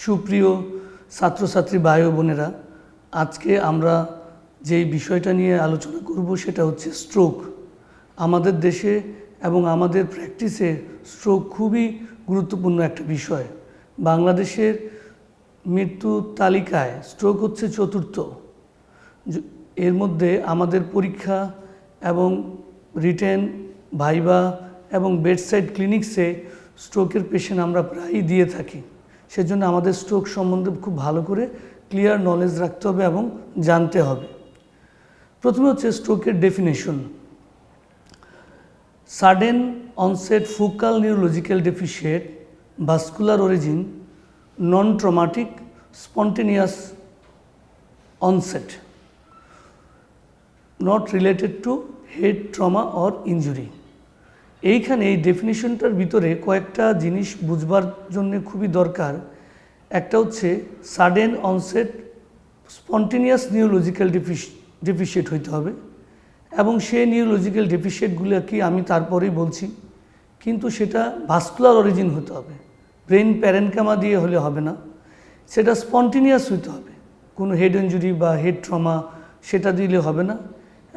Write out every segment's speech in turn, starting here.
সুপ্রিয় ছাত্রছাত্রী ভাই ও বোনেরা, আজকে আমরা যেই বিষয়টা নিয়ে আলোচনা করব সেটা হচ্ছে স্ট্রোক। আমাদের দেশে এবং আমাদের প্র্যাকটিসে স্ট্রোক খুবই গুরুত্বপূর্ণ একটা বিষয়। বাংলাদেশের মৃত্যুর তালিকায় স্ট্রোক হচ্ছে চতুর্থ। এর মধ্যে আমাদের পরীক্ষা এবং রিটেন, ভাইবা এবং বেডসাইড ক্লিনিক্সে স্ট্রোকের পেশেন্ট আমরা প্রায়ই দিয়ে থাকি। সেজন্য আমাদের স্ট্রোক সম্বন্ধে খুব ভালো করে ক্লিয়ার নলেজ রাখতে হবে এবং জানতে হবে। প্রথমে হচ্ছে স্ট্রোকের definition. Sudden onset focal neurological ডেফিসিয়েট, vascular origin, non traumatic, spontaneous onset, not related to head trauma or injury. এইখানে এই ডেফিনিশনটার ভিতরে কয়েকটা জিনিস বুঝবার জন্য খুবই দরকার। একটা হচ্ছে সাডেন অনসেট স্পন্টেনিয়াস নিউরোলজিক্যাল ডেফিসিয়েট হইতে হবে, এবং সেই নিউরোলজিক্যাল ডেফিসিয়েটগুলো কি আমি তারপরেই বলছি, কিন্তু সেটা ভাস্কুলার অরিজিন হতে হবে। ব্রেন প্যারেনকামা দিয়ে হলে হবে না, সেটা স্পন্টেনিয়াস হইতে হবে। কোনো হেড ইনজুরি বা হেড ট্রমা সেটা দিলে হবে না।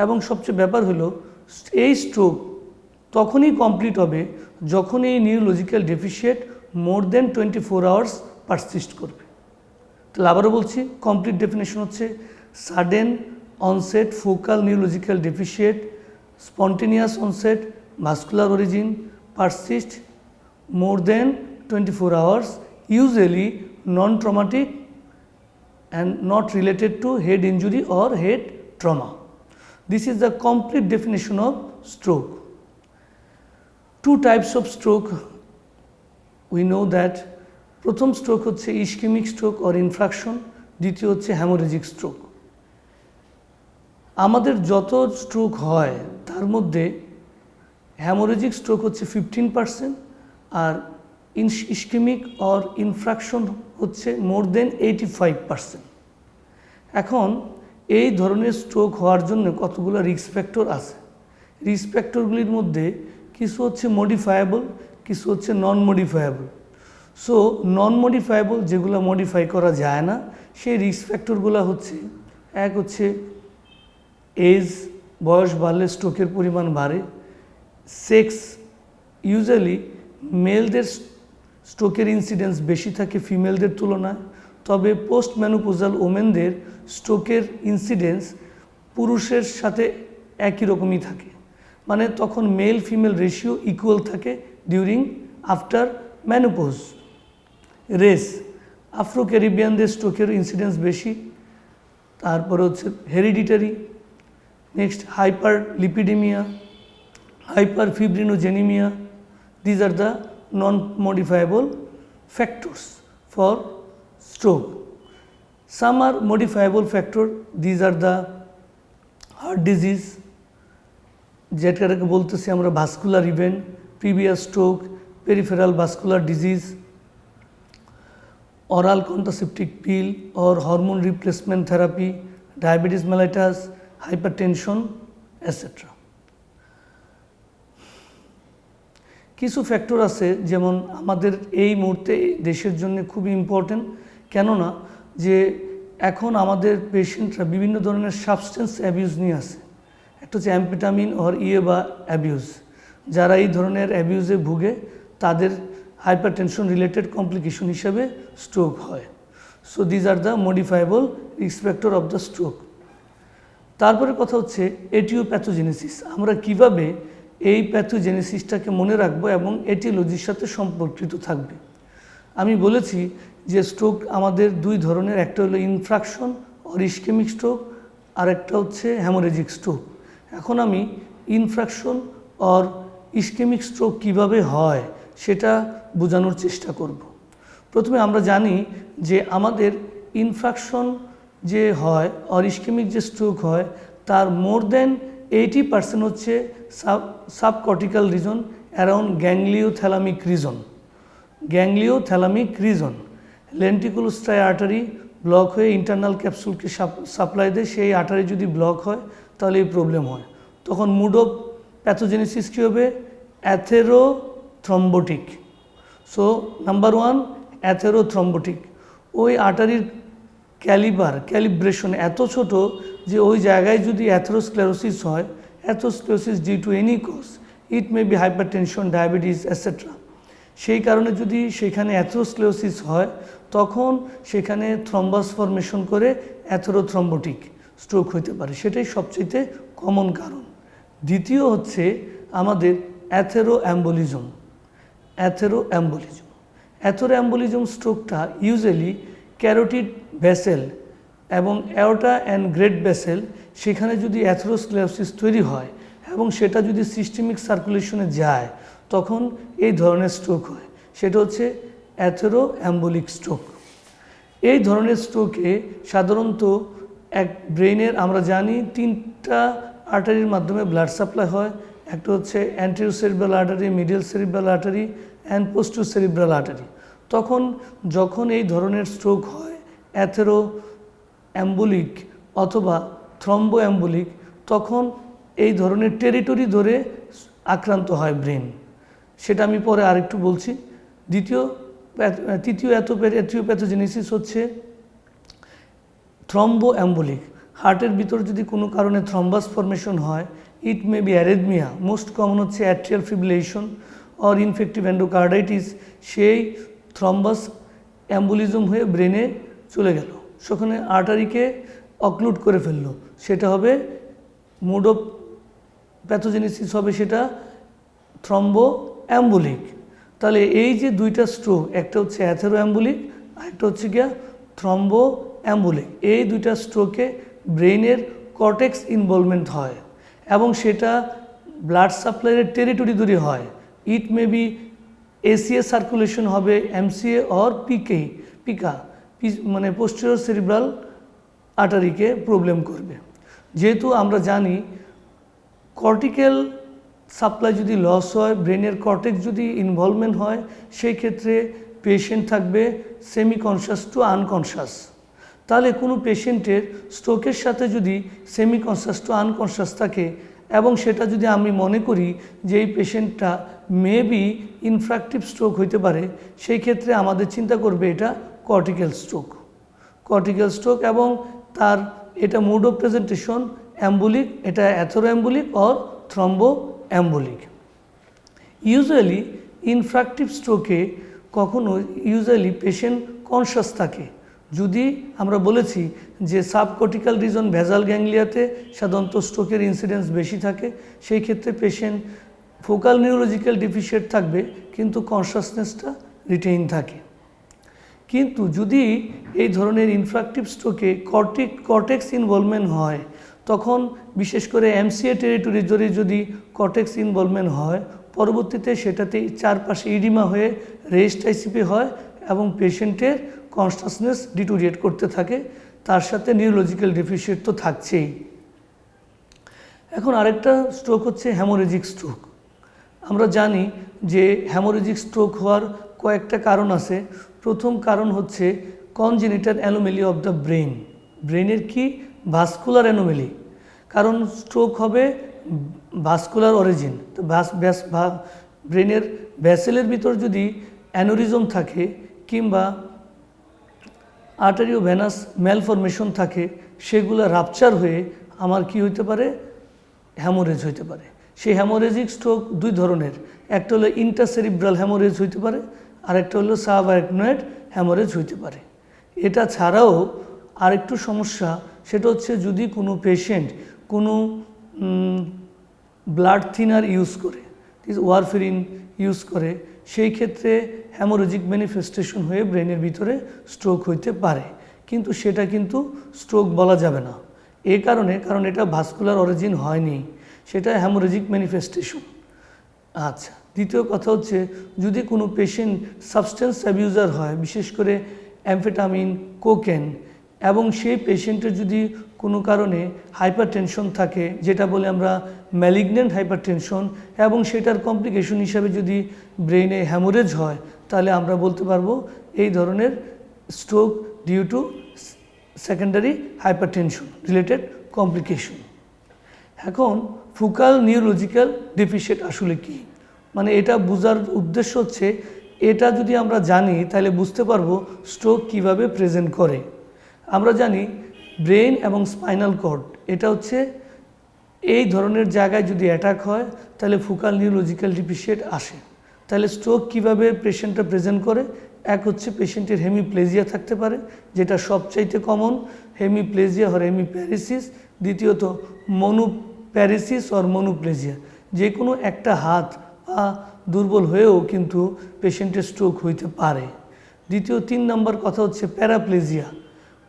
এবং সবচেয়ে ব্যাপার হলো এই স্ট্রোক তখনই কমপ্লিট হবে যখন এই neurological deficit more than 24 hours persist করবে। তাহলে আবারও বলছি, কমপ্লিট ডেফিনেশন হচ্ছে sudden onset focal neurological deficit, spontaneous onset, vascular origin, persist more than 24 hours, usually non-traumatic and not related to head injury or head trauma. This is the complete definition of stroke. Two types of stroke we know that. প্রথম stroke হচ্ছে ischemic stroke or infraction, দ্বিতীয় হচ্ছে haemorrhagic stroke. আমাদের যত stroke হয় তার মধ্যে haemorrhagic stroke হচ্ছে 15%, আর ইসকেমিক অর ইনফ্রাকশন হচ্ছে মোর দেন 85%। এখন এই ধরনের স্ট্রোক হওয়ার জন্য কতগুলো রিস্ক ফ্যাক্টর আছে। রিস্ক ফ্যাক্টরগুলির মধ্যে কিছু হচ্ছে মডিফায়েবল, কিছু হচ্ছে নন মডিফায়েবল। সো নন মডিফায়েবল যেগুলো মডিফাই করা যায় না, সেই রিস্ক ফ্যাক্টরগুলো হচ্ছে, এক হচ্ছে এজ, বয়স বাড়লে স্ট্রোকের পরিমাণ বাড়ে। সেক্স, ইউজুয়ালি মেলদের স্ট্রোকের ইনসিডেন্স বেশি থাকে ফিমেলদের তুলনায়, তবে পোস্ট ম্যানোপোজাল ওমেনদের স্ট্রোকের ইনসিডেন্স পুরুষের সাথে একই রকমই থাকে, মানে তখন মেল ফিমেল রেশিও ইকুয়াল থাকে during after menopause. Race, Afro ক্যারিবিয়ানদের স্ট্রোকের ইনসিডেন্স বেশি। তারপরে হচ্ছে hereditary, next hyperlipidemia, hyperfibrinogenemia. These are the non modifiable factors for stroke. Some are modifiable factor. These are the heart disease, যেটাকে বলতেছি আমরা vascular event, previous stroke, peripheral vascular disease, oral contraceptive pill or hormone replacement therapy, diabetes mellitus, hypertension, etc. কিছু factor আছে যেমন আমাদের এই মুহূর্তে দেশের জন্য খুবই ইম্পর্টেন্ট, কেননা যে এখন আমাদের পেশেন্টরা বিভিন্ন ধরনের সাবস্টেন্স অ্যাবিউজ নিয়ে আসে। একটা হচ্ছে অ্যাম্ফেটামিন অর ইয়েবা অ্যাবিউজ। যারা এই ধরনের অ্যাবিউজে ভুগে তাদের হাইপারটেনশন রিলেটেড কমপ্লিকেশন হিসেবে স্ট্রোক হয়। So these are the modifiable risk factor of the stroke. তারপরে কথা হচ্ছে এটিওপ্যাথোজেনেসিস। আমরা কিভাবে এই প্যাথোজেনেসিসটাকে মনে রাখবো এবং এটিওলজির সাথে সম্পর্কিত থাকবে। আমি বলেছি যে স্ট্রোক আমাদের দুই ধরনের, একটা হলো ইনফ্রাকশন অর ইসকেমিক স্ট্রোক, আর একটা হচ্ছে হ্যামোরেজিক স্ট্রোক। এখন আমি ইনফ্রাকশন অর ইসকেমিক স্ট্রোক কিভাবে হয় সেটা বোঝানোর চেষ্টা করব। প্রথমে আমরা জানি যে আমাদের ইনফ্রাকশন যে হয় অর ইসকেমিক যে স্ট্রোক হয় তার মোর দেন 80% হচ্ছে subcortical region around gangliothalamic region. Gangliothalamic region lenticulostriate artery block হয়ে ইন্টারনাল ক্যাপসুলকে সাপ্লাই দেয়। সেই আর্টারি যদি ব্লক হয় তাহলে এই প্রবলেম হয়। তখন মুড অফ প্যাথোজেনেসিস কী হবে? অ্যাথেরোথ্রম্বোটিক। So number 1 atherothrombotic. ওই আর্টারির ক্যালিব্রেশন এত ছোট যে ওই জায়গায় যদি অ্যাথেরোস্ক্লেরোসিস হয়, atherosclerosis due to any cause, it may be hypertension, diabetes etcetera, সেই কারণে যদি সেখানে অ্যাথেরোস্ক্লেরোসিস হয় তখন সেখানে থ্রম্বাস ফর্মেশন করে অ্যাথেরোথ্রম্বোটিক স্ট্রোক হতে পারে, সেটাই সবচেয়ে কমন কারণ। দ্বিতীয় হচ্ছে আমাদের অ্যাথেরোঅ্যাম্বোলিজম। অ্যাথেরোঅ্যাম্বোলিজম স্ট্রোকটা ইউজুয়ালি ক্যারোটিড ভেসেল এবং অ্যাওর্টা অ্যান্ড গ্রেট ভেসেল, সেখানে যদি অ্যাথেরোস্ক্লেরোসিস তৈরি হয় এবং সেটা যদি সিস্টেমিক সার্কুলেশনে যায় তখন এই ধরনের স্ট্রোক হয়, সেটা হচ্ছে অ্যাথেরোঅ্যাম্বোলিক স্ট্রোক। এই ধরনের স্ট্রোকে সাধারণত ব্রেইনের আমরা জানি 3টা আর্টারির মাধ্যমে ব্লাড সাপ্লাই হয়, একটা হচ্ছে anterior cerebral artery, medial cerebral artery and posterior cerebral artery. যখন এই ধরনের স্ট্রোক হয় অ্যাথেরোঅ্যাম্বোলিক অথবা থ্রম্বোঅ্যাম্বোলিক, তখন এই ধরনের টেরিটরি ধরে আক্রান্ত হয় ব্রেন, সেটা আমি পরে আরেকটু বলছি। তৃতীয় অ্যাথিওপ্যাথোজেনেসিস হচ্ছে থ্রম্বোঅ্যাম্বোলিক। হার্টের ভিতর যদি কোনো কারণে থ্রম্বাস ফর্মেশন হয়, ইট মে বি অ্যারেথমিয়া, মোস্ট কমন হচ্ছে atrial fibrillation or infective endocarditis, সেই থ্রম্বাস অ্যাম্বোলিজম হয়ে ব্রেনে চলে গেল, সেখানে আর্টারিকে অক্লুড করে ফেললো, সেটা হবে মোড অফ প্যাথোজেনেসিস হবে সেটা থ্রম্বোঅ্যাম্বোলিক। তাহলে এই যে দুইটা স্ট্রোক, একটা হচ্ছে অ্যাথেরোঅ্যাম্বোলিক আর একটা হচ্ছে গিয়া থ্রম্বোঅ্যাম্বোলিক, এই দুইটা স্ট্রোকে ব্রেইনের কর্টেক্স ইনভলভমেন্ট হয় এবং সেটা ব্লাড সাপ্লাইয়ের টেরিটরি ধরে হয়। ইট মে বি এসিএ সার্কুলেশন হবে, এমসিএ অর পিকা মানে পোস্টেরিয়র সেরিব্রাল আর্টারিকে প্রবলেম করবে। যেহেতু আমরা জানি কর্টিক্যাল সাপ্লাই যদি লস হয়, ব্রেনের কর্টেক্স যদি ইনভলভমেন্ট হয়, সেই ক্ষেত্রে পেশেন্ট থাকবে সেমি কনশাস টু আনকনশাস। তাহলে কোনো পেশেন্টের স্ট্রোকের সাথে যদি সেমি কনশাস টু আনকনশাস থাকে এবং সেটা যদি আমি মনে করি যে এই পেশেন্টটা মেবি ইনফ্রাক্টিভ স্ট্রোক হইতে পারে, সেই ক্ষেত্রে আমাদের চিন্তা করবে এটা কর্টিক্যাল স্ট্রোক এবং তার এটা মোড অফ প্রেজেন্টেশন অ্যাম্বোলিক, এটা atheroembolic or thromboembolic. Usually infarctive স্ট্রোকে ইউজুয়ালি পেশেন্ট কনশাস থাকে। যদি আমরা বলেছি যে সাবকর্টিক্যাল রিজন ভেজাল গ্যাংলিয়াতে সাধারণত স্ট্রোকের ইনসিডেন্স বেশি থাকে, সেই ক্ষেত্রে পেশেন্ট ফোকাল নিউরোলজিক্যাল ডিফিসিয়েন্ট থাকবে কিন্তু কনশাসনেসটা রিটেইন থাকে। কিন্তু যদি এই ধরনের ইনফ্রাক্টিভ স্ট্রোকে কর্টেক্স ইনভলভমেন্ট হয়, তখন বিশেষ করে এমসিএ টেরিটরি জুড়ে যদি কর্টেক্স ইনভলভমেন্ট হয়, পরবর্তীতে সেটাতে চারপাশে ইডিমা হয়ে রেস্ট আইসিপি হয় এবং পেশেন্টের কনশাসনেস ডিটোরিয়েট করতে থাকে, তার সাথে নিউরোলজিক্যাল ডেফিসিয়েন্ট তো থাকছেই। এখন আরেকটা স্ট্রোক হচ্ছে হ্যামোরেজিক স্ট্রোক। আমরা জানি যে হ্যামোরেজিক স্ট্রোক হওয়ার কয়েকটা কারণ আছে। প্রথম কারণ হচ্ছে কনজেনিটাল অ্যানোমেলি অফ দ্য ব্রেনের কি ভাস্কুলার অ্যানোমেলি, কারণ স্ট্রোক হবে ভাস্কুলার অরিজিন। তো ব্রেনের ভ্যাসেলের ভিতর যদি অ্যানোরিজম থাকে কিংবা আর্টারিও ভেনাস ম্যালফরমেশন থাকে, সেগুলো রাপচার হয়ে আমার কি হইতে পারে, হ্যামোরেজ হইতে পারে। সেই হ্যামোরেজিক স্ট্রোক দুই ধরনের, একটা হলো ইন্টারসেরিব্রাল হ্যামোরেজ হইতে পারে আর একটা হলো সাবআরাকনয়েড হ্যামোরেজ হইতে পারে। এটা ছাড়াও আরেকটু সমস্যা, সেটা হচ্ছে যদি কোনো পেশেন্ট কোনো ব্লাড থিনার ইউজ করে, ওয়ারফেরিন ইউজ করে, সেই ক্ষেত্রে হ্যামোরেজিক ম্যানিফেস্টেশন হয়ে ব্রেনের ভিতরে স্ট্রোক হইতে পারে, কিন্তু সেটা কিন্তু স্ট্রোক বলা যাবে না। কারণ এটা ভাস্কুলার অরিজিন হয়নি, সেটা হ্যামোরেজিক ম্যানিফেস্টেশন। আচ্ছা, দ্বিতীয় কথা হচ্ছে যদি কোনো পেশেন্ট সাবস্টেন্স অ্যাবিউজার হয়, বিশেষ করে অ্যামফেটামিন, কোকেন, এবং সেই পেশেন্টের যদি কোনো কারণে হাইপারটেনশন থাকে, যেটা বলে আমরা ম্যালিগন্যান্ট হাইপারটেনশন, এবং সেটার কমপ্লিকেশন হিসাবে যদি ব্রেইনে হ্যামোরেজ হয়, তাহলে আমরা বলতে পারবো এই ধরনের stroke due to secondary hypertension related complication. এখন ফোকাল নিউরোলজিক্যাল ডেফিসিয়েন্ট আসলে কি, মানে এটা বোঝার উদ্দেশ্য হচ্ছে এটা যদি আমরা জানি তাহলে বুঝতে পারবো স্ট্রোক কিভাবে প্রেজেন্ট করে। আমরা জানি ব্রেন এবং স্পাইনাল কর্ড এটা হচ্ছে এই ধরনের জায়গায় যদি অ্যাটাক হয় তাহলে ফোকাল নিউরোলজিক্যাল ডিফিসিয়েট আসে। তাহলে স্ট্রোক কিভাবে পেশেন্টটা প্রেজেন্ট করে, এক হচ্ছে পেশেন্টের হেমিপ্লেজিয়া থাকতে পারে, যেটা সবচাইতে কমন, হেমিপ্লেজিয়া আর হেমিপ্যারেসিস। দ্বিতীয়ত মনোপ্যারেসিস আর মনোপ্লেজিয়া, যে কোনো একটা হাত বা দুর্বল হয়েও কিন্তু পেশেন্টের স্ট্রোক হইতে পারে। দ্বিতীয় 3 নম্বর কথা হচ্ছে প্যারাপ্লেজিয়া,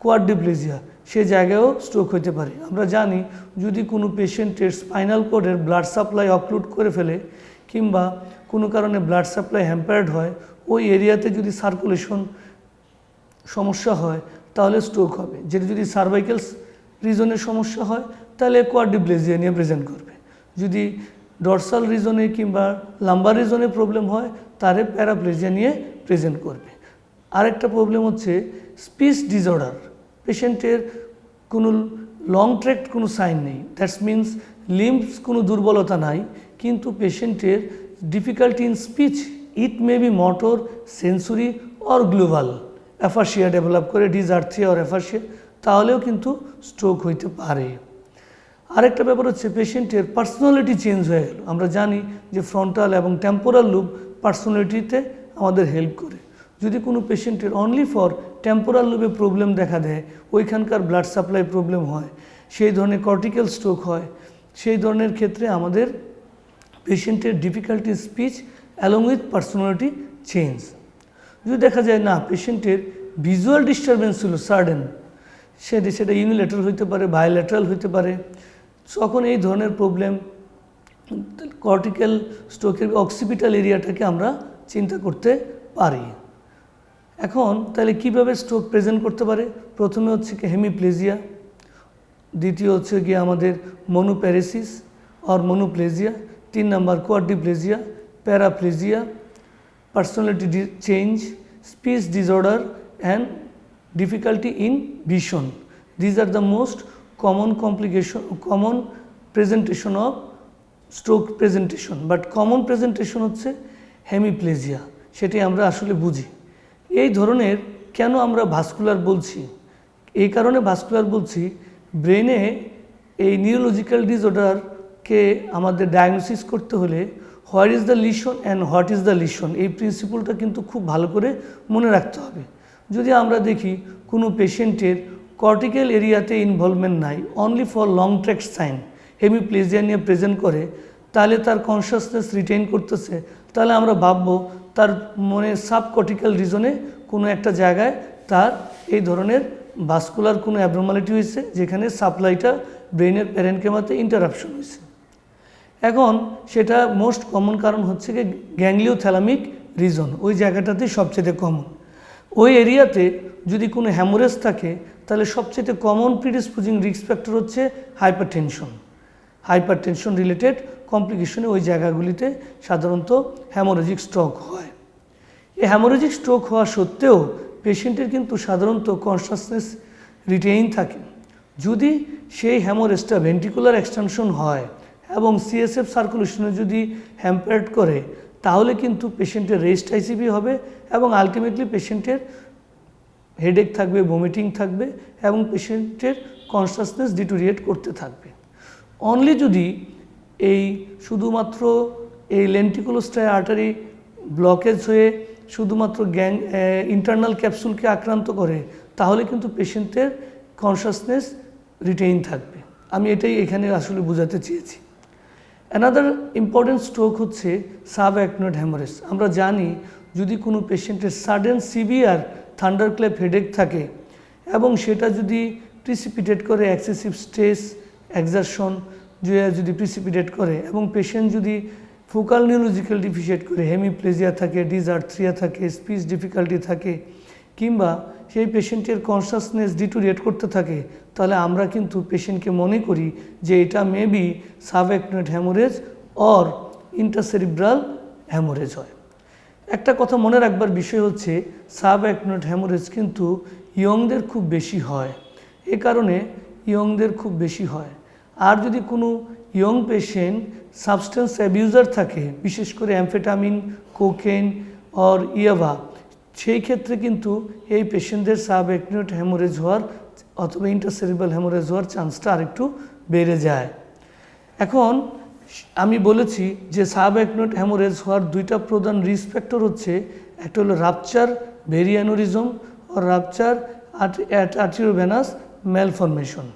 কোয়াড্রিপ্লেজিয়া, সে জায়গায়ও স্ট্রোক হতে পারে। আমরা জানি যদি কোনো পেশেন্টের স্পাইনাল কর্ডের ব্লাড সাপ্লাই অক্লুড করে ফেলে কিংবা কোনো কারণে ব্লাড সাপ্লাই হ্যাম্পার্ড হয়, ওই এরিয়াতে যদি সার্কুলেশন সমস্যা হয় তাহলে স্ট্রোক হবে। যেটা যদি সার্ভাইকাল রিজনের সমস্যা হয় তাহলে কোয়াড্রিপ্লেজিয়া নিয়ে প্রেজেন্ট করবে। যদি ডরসাল রিজনে কিংবা লাম্বার রিজনে প্রবলেম হয় তাহলে প্যারাপ্লেজিয়া নিয়ে প্রেজেন্ট করবে। আরেকটা প্রবলেম হচ্ছে স্পিচ ডিসঅর্ডার, পেশেন্টের কোনো লং ট্র্যাক্ট কোনো সাইন নেই, দ্যাটস মিনস লিম্বস কোনো দুর্বলতা নাই, কিন্তু পেশেন্টের difficulty in speech, it may B motor, sensory or global aphasia develop করে, ডিসআর্থ্রিয়া অর অ্যাফাসিয়া, তাহলেও কিন্তু স্ট্রোক হইতে পারে। আরেকটা ব্যাপার হচ্ছে পেশেন্টের পার্সোনালিটি চেঞ্জ হয়ে গেল। আমরা জানি যে ফ্রন্টাল এবং টেম্পোরাল লুব পার্সোনালিটিতে আমাদের হেল্প করে। যদি কোনো পেশেন্টের অনলি ফর টেম্পোরাল লুবে প্রবলেম দেখা দেয়, ওইখানকার ব্লাড সাপ্লাই প্রবলেম হয়, সেই ধরনের কর্টিক্যাল স্ট্রোক হয়, সেই ধরনের ক্ষেত্রে আমাদের পেশেন্টের difficulty speech along with personality change. যদি দেখা যায় না পেশেন্টের ভিজুয়াল ডিস্টারবেন্স ছিল সাডেন, সেটা ইউনিল্যাটারাল হইতে পারে, বাইল্যাটারাল হইতে পারে, তখন এই ধরনের প্রবলেম কর্টিক্যাল স্ট্রোকের অক্সিপিটাল এরিয়াটাকে আমরা চিন্তা করতে পারি। এখন তাহলে কিভাবে স্ট্রোক প্রেজেন্ট করতে পারে? প্রথমে হচ্ছে কি হেমিপ্লেজিয়া, দ্বিতীয় হচ্ছে গিয়ে আমাদের মনোপ্যারেসিস আর মনোপ্লেজিয়া, 3 নম্বর quadriplegia, paraplegia, personality change, speech disorder and difficulty in vision. These are the most common presentation of stroke presentation, but common presentation হচ্ছে হেমিপ্লেজিয়া, সেটি আমরা আসলে বুঝি। এই ধরনের কেন আমরা ভাস্কুলার বলছি? এই কারণে ভাস্কুলার বলছি, ব্রেনে এই নিউরোলজিক্যাল ডিসঅর্ডারকে আমাদের ডায়াগনোসিস করতে হলে where is the lesion and what is the lesion, এই প্রিন্সিপলটা কিন্তু খুব ভালো করে মনে রাখতে হবে। যদি আমরা দেখি কোনো পেশেন্টের কর্টিক্যাল এরিয়াতে ইনভলভমেন্ট নাই, only for long tract sign, hemiplegia নিয়ে প্রেজেন্ট করে, তাহলে তার কনসিয়াসনেস রিটেইন করতেছে, তাহলে আমরা ভাববো তার মনে সাবকর্টিক্যাল রিজনে কোনো একটা জায়গায় তার এই ধরনের ভাস্কুলার কোনো অ্যাবনর্মালিটি হয়েছে, যেখানে সাপ্লাইটা ব্রেনের প্যারেনকেমাতে ইন্টারাপশন হয়েছে। এখন সেটা মোস্ট কমন কারণ হচ্ছে কি গ্যাংলিওথ্যালামিক রিজন, ওই জায়গাটাতে সবচেয়ে কমন। ওই এরিয়াতে যদি কোনো হ্যামোরেজ থাকে তাহলে সবচেয়ে কমন প্রিডিসপোজিং রিস্ক ফ্যাক্টর হচ্ছে হাইপারটেনশন রিলেটেড কমপ্লিকেশনে ওই জায়গাগুলিতে সাধারণত হ্যামোরেজিক স্ট্রোক হয়। এই হ্যামোরেজিক স্ট্রোক হওয়া সত্ত্বেও পেশেন্টের কিন্তু সাধারণত কনসাসনেস রিটেইন থাকে। যদি সেই হ্যামোরেজটা ভেন্ট্রিকুলার এক্সটেনশন হয় এবং সিএসএফ সার্কুলেশনে যদি হ্যাম্পার্ড করে, তাহলে কিন্তু পেশেন্টের রেস্ট আইসিপি হবে এবং আলটিমেটলি পেশেন্টের হেডেক থাকবে, ভমিটিং থাকবে এবং পেশেন্টের কনসাসনেস ডিটোরিয়েট করতে থাকবে। অনলি যদি এই শুধুমাত্র এই লেন্টিকুলোস্টাই আর্টারি ব্লকেজ হয়ে শুধুমাত্র ইন্টারনাল ক্যাপসুলকে আক্রান্ত করে, তাহলে কিন্তু পেশেন্টের কনসাসনেস রিটেইন থাকবে। আমি এটাই এখানে আসলে বোঝাতে চেয়েছি। অ্যানাদার ইম্পর্টেন্ট স্ট্রোক হচ্ছে সাবঅ্যাকনোয়েড হ্যামোরেজ। আমরা জানি যদি কোনো পেশেন্টের সাডেন সিভিয়ার থান্ডারক্ল্যাপ হেডেক থাকে এবং সেটা যদি প্রিসিপিটেট করে এক্সেসিভ স্ট্রেস এক্সারশন যদি প্রিসিপিটেট করে এবং পেশেন্ট যদি ফোকাল নিউরোলজিক্যাল ডিফিসিয়েট করে, হেমিপ্লেজিয়া থাকে, ডিসআর্থ্রিয়া থাকে, স্পিচ ডিফিকাল্টি থাকে, কিংবা সেই পেশেন্টের কনসাসনেস ডিটোরিয়েট করতে থাকে, তাহলে আমরা কিন্তু পেশেন্টকে মনে করি যে এটা maybe subarachnoid haemorrhage or intracerebral haemorrhage হয়। একটা কথা মনে রাখবার বিষয় হচ্ছে সাবঅ্যাকনোয়েড হ্যামোরেজ কিন্তু ইয়ংদের খুব বেশি হয়, এ কারণে ইয়ংদের খুব বেশি হয়। আর যদি কোনো ইয়ং পেশেন্ট সাবস্টেন্স অ্যাবিউজার থাকে, বিশেষ করে অ্যামফেটামিন, কোকেন অর ইয়াভা, সেই ক্ষেত্রে কিন্তু এই পেশেন্টদের সাবঅ্যাকুইট হ্যামোরেজ হওয়ার অথবা ইন্টারসেরিব্রাল হ্যামোরেজ হওয়ার চান্সটা আরেকটু বেড়ে যায়। এখন আমি বলেছি যে সাবঅ্যাকুইট হ্যামোরেজ হওয়ার দুইটা প্রধান রিস্ক ফ্যাক্টর হচ্ছে, একটা হলো রাপচার ভেরি অ্যানুরিজম ও রাপচার আর্টেরিওভেনাস ম্যালফরমেশন।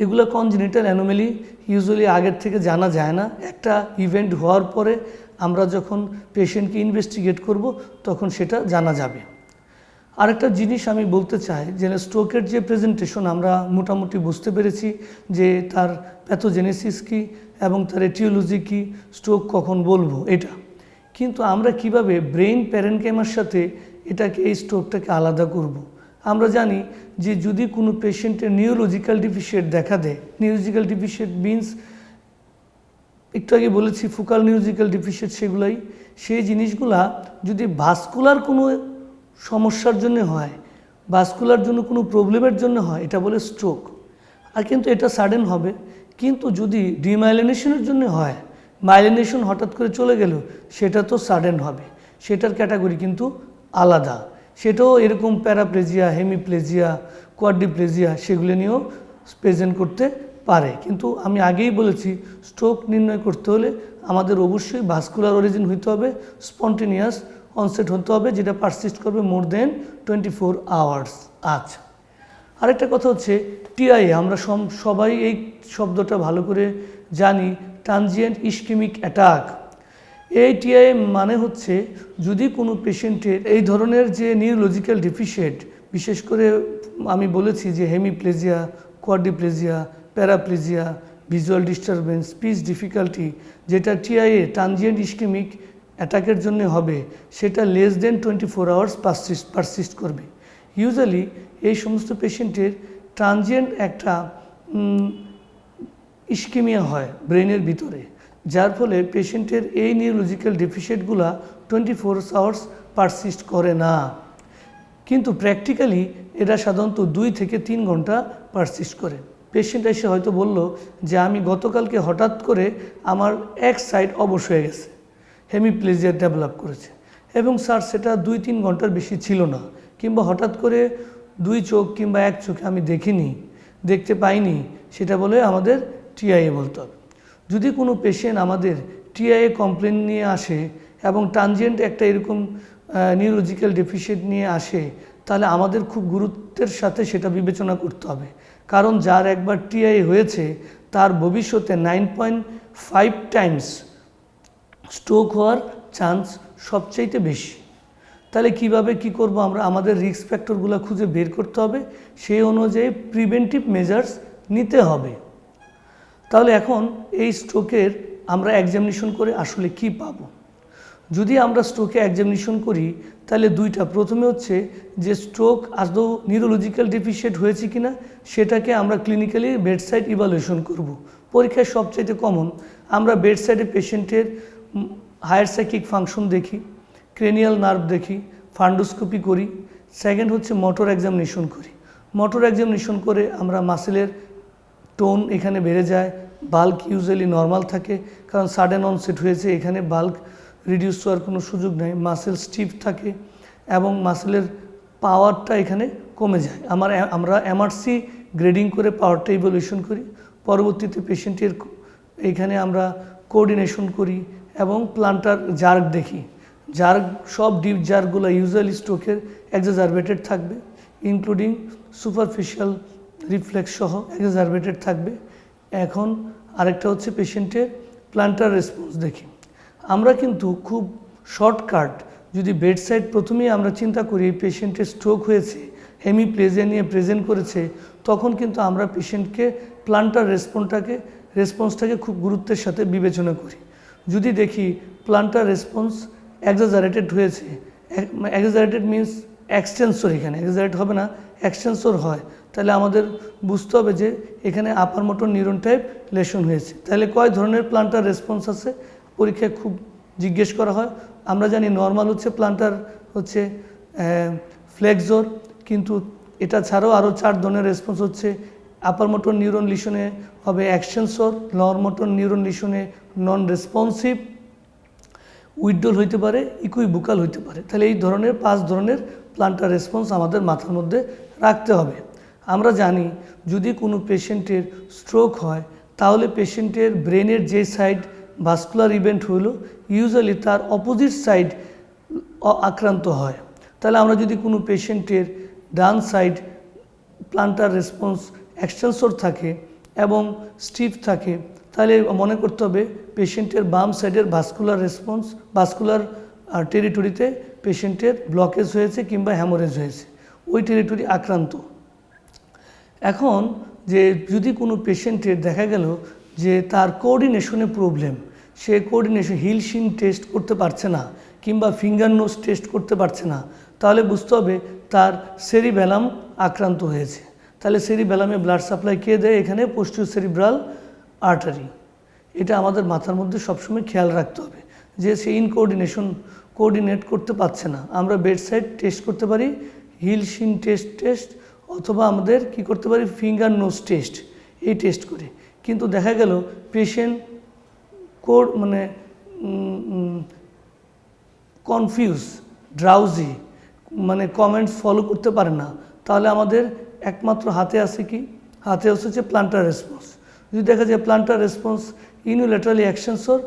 এগুলো কনজেনিটাল অ্যানোমালি, ইউজুয়ালি আগের থেকে জানা যায় না। একটা ইভেন্ট হওয়ার পরে আমরা যখন পেশেন্টকে ইনভেস্টিগেট করব তখন সেটা জানা যাবে। আরেকটা জিনিস আমি বলতে চাই যে স্ট্রোকের যে প্রেজেন্টেশন আমরা মোটামুটি বুঝতে পেরেছি যে তার প্যাথোজেনেসিস কী এবং তার এটিওলজি কী, স্ট্রোক কখন বলবো এটা, কিন্তু আমরা কিভাবে ব্রেইন প্যারেনকাইমার সাথে এই স্ট্রোকটাকে আলাদা করব। আমরা জানি যে যদি কোনো পেশেন্টের নিউরোলজিক্যাল ডিফিসিয়েন্ট দেখা দেয়, নিউরোলজিক্যাল ডিফিসিয়েন্ট মিনস একটু আগে বলেছি ফোকাল নিউরোলজিক্যাল ডিফিসিয়েন্ট, সেগুলাই সেই জিনিসগুলা যদি ভাস্কুলার কোনো সমস্যার জন্য হয়, ভাস্কুলার জন্য কোনো প্রবলেমের জন্য হয়, এটা বলে স্ট্রোক। আর কিন্তু এটা সাডেন হবে। কিন্তু যদি ডিমাইলিনেশনের জন্য হয়, মাইলিনেশন হঠাৎ করে চলে গেল, সেটা তো সাডেন হবে, সেটার ক্যাটাগরি কিন্তু আলাদা। সেটাও এরকম প্যারাপ্লেজিয়া, হেমিপ্লেজিয়া, কোয়াড্রিপ্লেজিয়া সেগুলো নিয়েও প্রেজেন্ট করতে পারে। কিন্তু আমি আগেই বলেছি স্ট্রোক নির্ণয় করতে হলে আমাদের অবশ্যই ভাস্কুলার অরিজিন হইতে হবে, স্পন্টেনিয়াস অনসেট হতে হবে, যেটা পারসিস্ট করবে মোর দেন 24 আওয়ার্স। আচ্ছা, আরেকটা কথা হচ্ছে টিআইএ। আমরা সবাই এই শব্দটা ভালো করে জানি, ট্রানজিয়েন্ট ইসকেমিক অ্যাটাক। এই টিআইএ মানে হচ্ছে যদি কোনো পেশেন্টের এই ধরনের যে নিউরোলজিক্যাল ডিফিসিয়েন্ট, বিশেষ করে আমি বলেছি যে hemiplegia, quadriplegia, paraplegia, visual disturbance, speech difficulty, যেটা টিআইএ ট্রানজিয়েন্ট ইসকেমিক অ্যাটাকের জন্য হবে, সেটা লেস দেন 24 আওয়ার্স পারসিস্ট করবে। ইউজুয়ালি এই সমস্ত পেশেন্টের ট্রানজিয়েন্ট একটা ইসকেমিয়া হয় ব্রেনের ভিতরে, যার ফলে পেশেন্টের এই নিউরোলজিক্যাল ডেফিসিয়েন্টগুলো 24 আওয়ার্স পারসিস্ট করে না। কিন্তু প্র্যাকটিক্যালি এটা সাধারণত 2 থেকে 3 ঘন্টা পারসিস্ট করে। পেশেন্ট এসে হয়তো বলল যে আমি গতকালকে হঠাৎ করে আমার এক সাইড অবশ হয়ে গেছে, হেমিপ্লেজিয়া ডেভেলপ করেছে, এবং স্যার সেটা 2-3 ঘন্টার বেশি ছিল না, কিংবা হঠাৎ করে 2 চোখ কিংবা 1 চোখে আমি দেখতে পাইনি, সেটা বলে আমাদের টিআইএ বলতে হবে। যদি কোনো পেশেন্ট আমাদের টিআইএ কমপ্লেন নিয়ে আসে এবং ট্রানজিয়েন্ট একটা এরকম নিউরোলজিক্যাল ডেফিসিয়েন্ট নিয়ে আসে, তাহলে আমাদের খুব গুরুত্বের সাথে সেটা বিবেচনা করতে হবে। কারণ যার একবার টিআইএ হয়েছে তার ভবিষ্যতে 9.5 টাইমস স্ট্রোক হওয়ার চান্স সবচাইতে বেশি। তাহলে কিভাবে কি করব আমরা? আমাদের রিস্ক ফ্যাক্টরগুলো খুঁজে বের করতে হবে, সেই অনুযায়ী প্রিভেন্টিভ মেজার্স নিতে হবে। তাহলে এখন এই স্ট্রোকের আমরা এক্সামিনেশন করে আসলে কি পাব? যদি আমরা স্ট্রোকে এক্সামিনেশন করি তাহলে দুইটা, প্রথমে হচ্ছে যে স্ট্রোক আদৌ নিউরোলজিক্যাল ডেফিসিয়েন্ট হয়েছে কিনা সেটাকে আমরা ক্লিনিক্যালি বেডসাইড ইভালুয়েশন করব। পরীক্ষায় সবচাইতে কমন আমরা বেডসাইডে পেশেন্টের হায়ার সাইকিক ফাংশন দেখি, ক্রেনিয়াল নার্ভ দেখি, ফান্ডোস্কোপি করি। সেকেন্ড হচ্ছে মোটর এক্সামিনেশন করি। মোটর এক্সামিনেশন করে আমরা মাসেলের টোন এখানে বেড়ে যায়, বাল্ক ইউজুয়ালি নর্মাল থাকে, কারণ সাডেন অনসেট হয়েছে, এখানে বাল্ক রিডিউস হওয়ার কোনো সুযোগ নেই, মাসেল স্টিফ থাকে এবং মাসেলের পাওয়ারটা এখানে কমে যায়। আমরা এমআরসি গ্রেডিং করে পাওয়ারটা ইভ্যালুয়েশন করি। পরবর্তীতে পেশেন্টের এখানে আমরা কোঅর্ডিনেশন করি এবং প্লান্টার জার্ক দেখি। জার্ক, সব ডিপ জার্কগুলো ইউজুয়ালি স্ট্রোকের এক্সাজারবেটেড থাকবে, ইনক্লুডিং সুপারফিশিয়াল রিফ্লেক্স সহ এক্সাজারবেটেড থাকবে। এখন আরেকটা হচ্ছে পেশেন্টের প্লান্টার রেসপন্স দেখি। আমরা কিন্তু খুব শর্টকাট, যদি বেডসাইড প্রথমেই আমরা চিন্তা করি এই পেশেন্টের স্ট্রোক হয়েছে, হেমিপ্লেজিয়া নিয়ে প্রেজেন্ট করেছে, তখন কিন্তু আমরা পেশেন্টকে প্লান্টার রেসপন্সটাকে খুব গুরুত্বের সাথে বিবেচনা করি। যদি দেখি প্লান্টার রেসপন্স এক্সাজারেটেড হয়েছে, এক্সাজারেটেড মিনস এক্সটেন্সর, এখানে এক্সাজারেট হবে না, এক্সটেন্সর হয়, তাহলে আমাদের বুঝতে হবে যে এখানে upper motor neuron type lesion হয়েছে। তাহলে কয় ধরনের প্লান্টার রেসপন্স আছে পরীক্ষায় খুব জিজ্ঞেস করা হয়। আমরা জানি নর্মাল হচ্ছে প্লান্টার হচ্ছে ফ্লেক্সর, কিন্তু এটা ছাড়াও আরও 4 ধরনের রেসপন্স হচ্ছে। আপার মোটর নিউরন লিশনে হবে এক্সটেন্সর, লোয়ার মোটর নিউরন লিশনে নন রেসপন্সিভ, উইথড্রল হইতে পারে, ইকুইভোকাল হইতে পারে। তাহলে এই ধরনের 5 ধরনের প্লান্টার রেসপন্স আমাদের মাথার মধ্যে রাখতে হবে। আমরা জানি যদি কোনো পেশেন্টের স্ট্রোক হয় তাহলে পেশেন্টের ব্রেনের যে সাইড ভাস্কুলার ইভেন্ট হইল ইউজুয়ালি তার অপোজিট সাইড আক্রান্ত হয়। তাহলে আমরা যদি কোনো পেশেন্টের ডান সাইড প্লান্টার রেসপন্স এক্সটেনসর থাকে এবং স্টিফ থাকে তাহলে মনে করতে হবে পেশেন্টের বাম সাইডের ভাস্কুলার রেসপন্স ভাস্কুলার টেরিটরিতে পেশেন্টের ব্লকেজ হয়েছে কিংবা হ্যামোরেজ হয়েছে, ওই টেরিটরি আক্রান্ত। এখন যে যদি কোনো পেশেন্টের দেখা গেল যে তার কোঅর্ডিনেশনে প্রবলেম, সে কোঅর্ডিনেশন হিল শিন টেস্ট করতে পারছে না কিংবা ফিঙ্গার নোজ টেস্ট করতে পারছে না, তাহলে বুঝতে হবে তার সেরিবেলাম আক্রান্ত হয়েছে। তাহলে সেরিবেলামে ব্লাড সাপ্লাই কে দেয়? এখানে পোস্টিরিয়র সেরিব্রাল আর্টারি। এটা আমাদের মাথার মধ্যে সবসময় খেয়াল রাখতে হবে যে সে কোঅর্ডিনেট করতে পারছে না। আমরা বেড সাইড টেস্ট করতে পারি, হিল শিন টেস্ট অথবা আমাদের কি করতে পারি ফিঙ্গার নোজ টেস্ট, এই টেস্ট করে। কিন্তু দেখা গেল patient confuse, drowsy, comments follow করতে পারে না, তাহলে আমাদের একমাত্র হাতে আছে কি? হাতে হচ্ছে প্লান্টার রেসপন্স। যদি দেখা যায় প্লান্টার রেসপন্স ইউনিল্যাটারালি এক্সটেনসর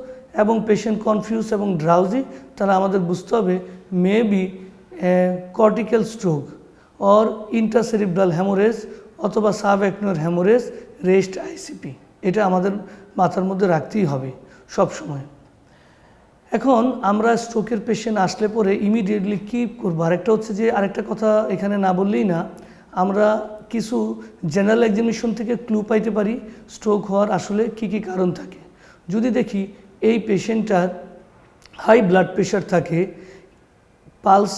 এবং পেশেন্ট কনফিউজ এবং ড্রাউজি, তাহলে আমাদের বুঝতে হবে maybe cortical stroke or intracerebral haemorrhage অথবা সাবঅ্যাকনোয়ার হ্যামোরেজ রেস্ট আইসিপি। এটা আমাদের মাথার মধ্যে রাখতেই হবে সব সময়। এখন আমরা স্ট্রোকের পেশেন্ট আসলে পরে ইমিডিয়েটলি কী করবো? আরেকটা হচ্ছে যে আরেকটা কথা এখানে না বললেই না, আমরা কিছু জেনারেল এক্সামিনেশন থেকে ক্লু পাইতে পারি স্ট্রোক হওয়ার আসলে কী কী কারণ থাকে। যদি দেখি এই পেশেন্টটার হাই ব্লাড প্রেশার থাকে, পালস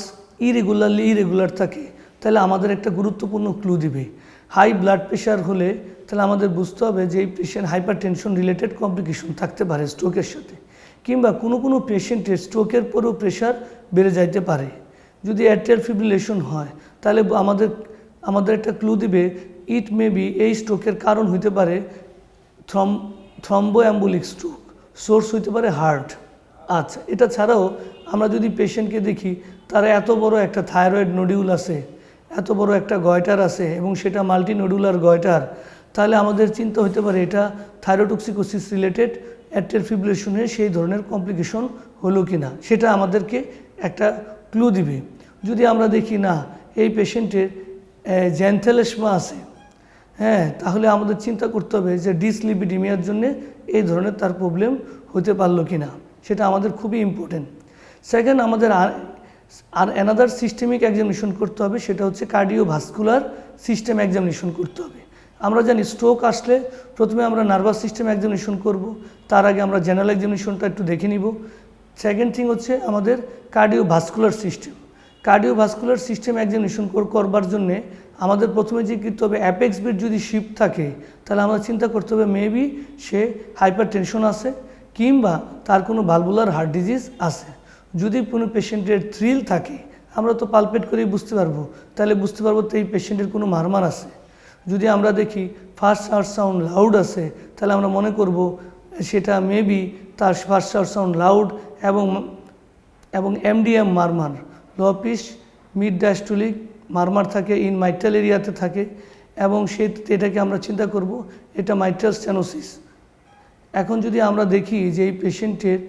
ইরেগুলার থাকে, তাহলে আমাদের একটা গুরুত্বপূর্ণ ক্লু দিবে। হাই ব্লাড প্রেশার হলে তাহলে আমাদের বুঝতে হবে যে এই patient hyper tension related complication থাকতে পারে স্ট্রোকের সাথে, কিংবা কোনো পেশেন্টের স্ট্রোকের পরেও প্রেশার বেড়ে যাইতে পারে। যদি অ্যাট্রিয়াল ফিব্রিলেশন হয় তাহলে আমাদের একটা ক্লু দিবে ইট মে বি এই স্ট্রোকের কারণ হইতে পারে থ্রম্বোঅ্যাম্বুলিক স্ট্রোক, সোর্স হইতে পারে হার্ট। আচ্ছা, এটা ছাড়াও আমরা যদি পেশেন্টকে দেখি তার এত বড় একটা থাইরয়েড নোডিউল আছে, এত বড় একটা গয়টার আছে এবং সেটা মাল্টি নোডুলার গয়টার, তাহলে আমাদের চিন্তা হতে পারে এটা থাইরোটক্সিকোসিস রিলেটেড অ্যাট্রিয়াল ফিব্রিলেশনের সেই ধরনের কমপ্লিকেশন হলো কি না, সেটা আমাদেরকে একটা ক্লু দিবে। যদি আমরা দেখি না এই পেশেন্টের জ্যান্থেলেসমা আছে, হ্যাঁ, তাহলে আমাদের চিন্তা করতে হবে যে ডিসলিপিডিমিয়ার জন্য এই ধরনের তার প্রবলেম হতে পারলো কি না, সেটা আমাদের খুবই ইম্পর্টেন্ট। সেকেন্ড, আমাদের আর অ্যানাদার সিস্টেমিক এক্সামিনেশন করতে হবে, সেটা হচ্ছে কার্ডিওভাস্কুলার সিস্টেম এক্সামিনেশন করতে হবে। আমরা জানি স্ট্রোক আসলে প্রথমে আমরা নার্ভাস সিস্টেম এক্সামিনেশন করব, তার আগে আমরা জেনারেল এক্সামিনেশনটা একটু দেখে নিব। সেকেন্ড থিং হচ্ছে আমাদের কার্ডিওভাস্কুলার সিস্টেম এক্সামিনেশন করবার জন্যে আমাদের প্রথমে যে করতে হবে অ্যাপেক্স বিট যদি শিফট থাকে তাহলে আমরা চিন্তা করতে হবে মেবি সে হাইপার টেনশন আছে কিংবা তার কোনো ভালভুলার হার্ট ডিজিজ আছে। যদি কোনো পেশেন্টের থ্রিল থাকে আমরা তো পালপেট করেই বুঝতে পারবো, তাহলে বুঝতে পারবো তো এই পেশেন্টের কোনো মারমার আছে। যদি আমরা দেখি ফার্স্ট হার্ট সাউন্ড লাউড আছে তাহলে আমরা মনে করব সেটা মেবি তার ফার্স্ট হার্ট সাউন্ড লাউড এবং এমডিএম মারমার, লো পিচ মিড ডায়াস্টোলিক মারমার থাকে, ইন মাইট্রাল এরিয়াতে থাকে এবং এটাকে আমরা চিন্তা করব এটা মাইট্রাল স্টেনোসিস। এখন যদি আমরা দেখি যে এই পেশেন্টের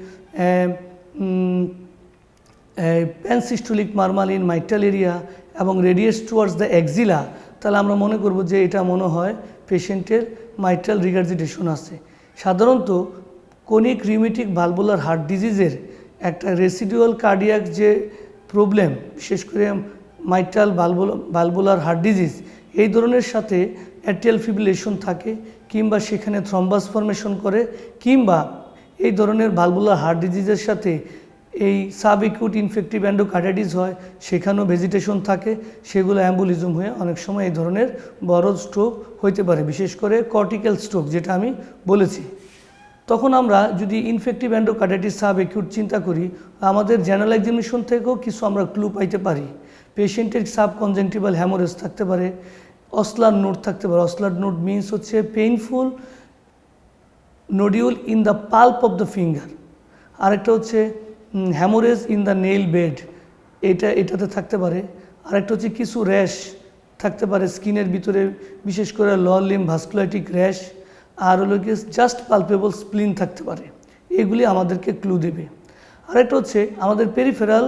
প্যানসিস্টোলিক মারমার ইন মাইট্রাল এরিয়া এবং রেডিয়েস টুয়ার্ডস দ্য এক্সিলা, তাহলে আমরা মনে করব যে এটা মনে হয় পেশেন্টের মাইট্রাল রিগার্জিটেশন আছে। সাধারণত কোনিক রিউমেটিক ভালভুলার হার্ট ডিজিজের একটা রেসিডুয়াল কার্ডিয়াক যে প্রবলেম, বিশেষ করে মাইট্রাল ভালভুলার হার্ট ডিজিজ, এই ধরনের সাথে অ্যাট্রিয়াল ফিব্রিলেশন থাকে কিংবা সেখানে থ্রম্বাস ফর্মেশন করে, কিংবা এই ধরনের ভালভুলার হার্ট ডিজিজের সাথে এই সাবএকিউট ইনফেক্টিভ এন্ডোকার্ডাইটিস হয়, সেখানেও ভেজিটেশন থাকে, সেগুলো অ্যাম্বুলিজম হয়ে অনেক সময় এই ধরনের বড় স্ট্রোক হইতে পারে, বিশেষ করে কর্টিক্যাল স্ট্রোক যেটা আমি বলেছি। তখন আমরা যদি ইনফেক্টিভ এন্ডোকার্ডাইটিস সাবএকিউট চিন্তা করি, আমাদের জেনারেল এক্সামিনেশন থেকেও কিছু আমরা ক্লু পাইতে পারি। পেশেন্টের সাবকনজেক্টিভাল হ্যামোরেজ থাকতে পারে, অসলার নোড থাকতে পারে। অসলার নোড মিনস হচ্ছে painful nodule in the pulp of the finger. আরেকটা হচ্ছে haemorrhage in the nail bed, এটাতে থাকতে পারে। আরেকটা হচ্ছে কিছু র্যাশ থাকতে পারে স্কিনের ভিতরে, বিশেষ করে লোয়ার লিম্ব ভাস্কুলাইটিক র্যাশ। আর হলো কি জাস্ট পালপেবল স্প্লিন থাকতে পারে। এগুলি আমাদেরকে ক্লু দেবে। আরেকটা হচ্ছে আমাদের পেরিফেরাল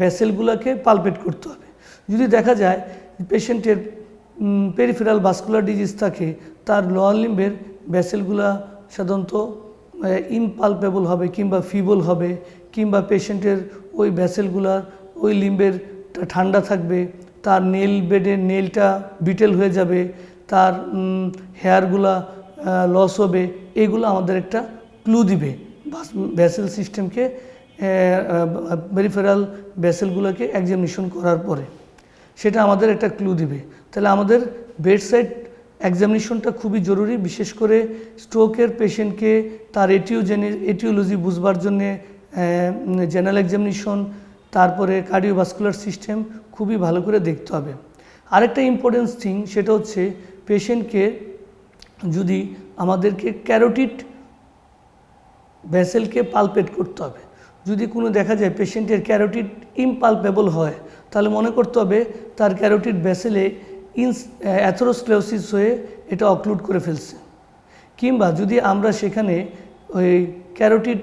ভেসেলগুলোকে পালপেট করতে হবে। যদি দেখা যায় পেশেন্টের পেরিফেরাল ভাস্কুলার ডিজিজ থাকে, তার লোয়ার লিম্বের ভেসেলগুলা সাধারণত ইনপালপেবল হবে কিংবা ফিবল হবে, কিংবা পেশেন্টের ওই ভেসেলগুলার ওই লিম্বের ঠান্ডা থাকবে, তার নেল বেডের নেলটা বিটেল হয়ে যাবে, তার হেয়ারগুলা লস হবে। এগুলো আমাদের একটা ক্লু দিবে ভেসেল সিস্টেমকে, পেরিফেরাল ভেসেলগুলোকে এক্সামিনেশন করার পরে সেটা আমাদের একটা ক্লু দিবে। তাহলে আমাদের বেডসাইড এক্সামিনেশনটা খুবই জরুরি, বিশেষ করে স্ট্রোকের পেশেন্টকে তার এটিওলজি বুঝবার জন্যে জেনারেল এক্সামিনেশন, তারপরে কার্ডিওভাস্কুলার সিস্টেম খুবই ভালো করে দেখতে হবে। আরেকটা ইম্পর্টেন্স থিং সেটা হচ্ছে পেশেন্টকে যদি আমাদেরকে ক্যারোটিড ভেসেলকে পালপেট করতে হবে। যদি কোনো দেখা যায় পেশেন্টের ক্যারোটিড ইমপালপেবল হয়, তাহলে মনে করতে হবে তার ক্যারোটিড ভেসেলে অ্যাথেরোস্ক্লেরোসিস হয়ে এটা অক্লুড করে ফেলছে। কিংবা যদি আমরা সেখানে ওই ক্যারোটিড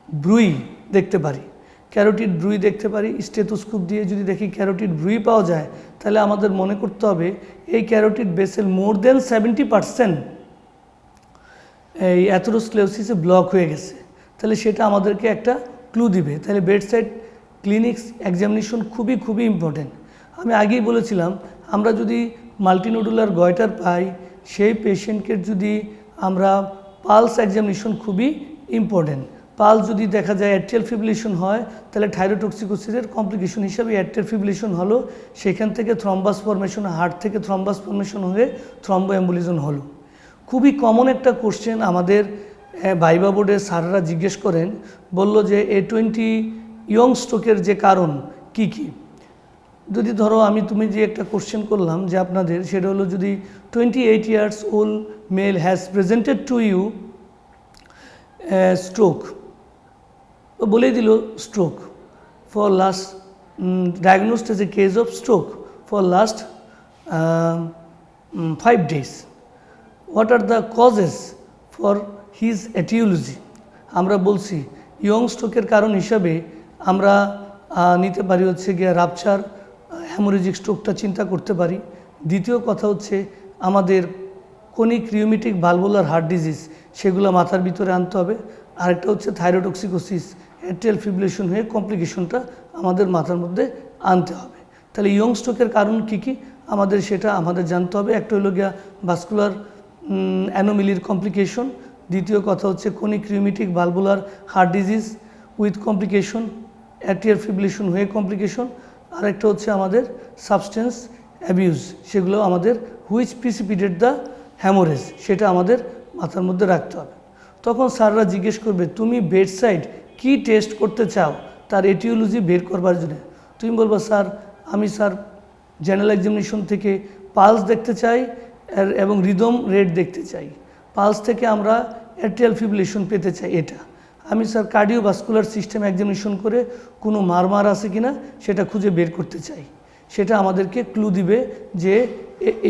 ব্রুই দেখতে পারি, স্টেথোস্কোপ দিয়ে যদি দেখি ক্যারোটিড ব্রুই পাওয়া যায়, তাহলে আমাদের মনে করতে হবে এই ক্যারোটিড ভেসেল মোর দেন 70% এই অ্যাথেরোস্ক্লেরোসিসে ব্লক হয়ে গেছে। তাহলে সেটা আমাদেরকে একটা ক্লু দিবে। তাহলে বেডসাইড ক্লিনিক্স এক্সামিনেশন খুবই ইম্পর্টেন্ট। আমি আগেই বলেছিলাম, আমরা যদি মাল্টিনোডুলার গয়টার পাই, সেই পেশেন্টকে যদি আমরা পালস এক্সামিনেশন খুবই ইম্পর্টেন্ট। পালস যদি দেখা যায় অ্যাট্রিয়াল ফিব্রিলেশন হয়, তাহলে থাইরোটক্সিকোসিসের কমপ্লিকেশন হিসাবে অ্যাট্রিয়াল ফিব্রিলেশন হলো, সেখান থেকে থ্রম্বাস ফর্মেশন, হার্ট থেকে থ্রম্বাস ফর্মেশন হয়ে থ্রম্বো এম্বোলিজম হলো। খুবই কমন একটা কোশ্চেন আমাদের ভাইবা বোর্ডে স্যাররা জিজ্ঞেস করেন, বলল যে A20 ইয়ং স্ট্রোকের যে কারণ কি কি। যদি ধরো তুমি যে একটা কোশ্চেন করলাম যে আপনাদের, সেটা হলো যদি 28 years old male has presented to you stroke, বলেই দিল stroke for last diagnosed as a case of stroke for last 5 days. What are the causes for his etiology? আমরা বলছি ইয়ং স্ট্রোকের কারণ হিসাবে আমরা নিতে পারি হচ্ছে গিয়ে রাপচার, হ্যামোরেজিক স্ট্রোকটা চিন্তা করতে পারি। দ্বিতীয় কথা হচ্ছে আমাদের conic rheumatic valvular heart disease, সেগুলো মাথার ভিতরে আনতে হবে। আরেকটা হচ্ছে থাইরোটক্সিকোসিস, অ্যাট্রিয়াল ফিব্রিলেশন হয়ে কমপ্লিকেশনটা আমাদের মাথার মধ্যে আনতে হবে। তাহলে ইয়ং স্ট্রোকের কারণ কি আমাদের সেটা জানতে হবে। একটা হলো গিয়া ভাস্কুলার অ্যানোমিলির কমপ্লিকেশন, দ্বিতীয় কথা হচ্ছে conic rheumatic valvular heart disease with complication, atrial fibrillation হয়ে কমপ্লিকেশন। আরেকটা হচ্ছে আমাদের সাবস্টেন্স অ্যাবিউজ, সেগুলো আমাদের হুইচ প্রিসিপিটেড দ্য হ্যামোরেজ, সেটা আমাদের মাথার মধ্যে রাখতে হবে। তখন স্যাররা জিজ্ঞেস করবে তুমি বেডসাইড কি টেস্ট করতে চাও তার এটিওলজি বের করবার জন্য। তুমি বলবা স্যার আমি জেনারেল এক্সামিনেশন থেকে পালস দেখতে চাই এবং রিদম রেট দেখতে চাই, পালস থেকে আমরা অ্যাট্রিয়াল ফিব্রিলেশন পেতে চাই। এটা আমি কার্ডিওভাস্কুলার সিস্টেম এক্সামিনেশন করে কোনো মারমার আছে কিনা সেটা খুঁজে বের করতে চাই। সেটা আমাদেরকে ক্লু দিবে যে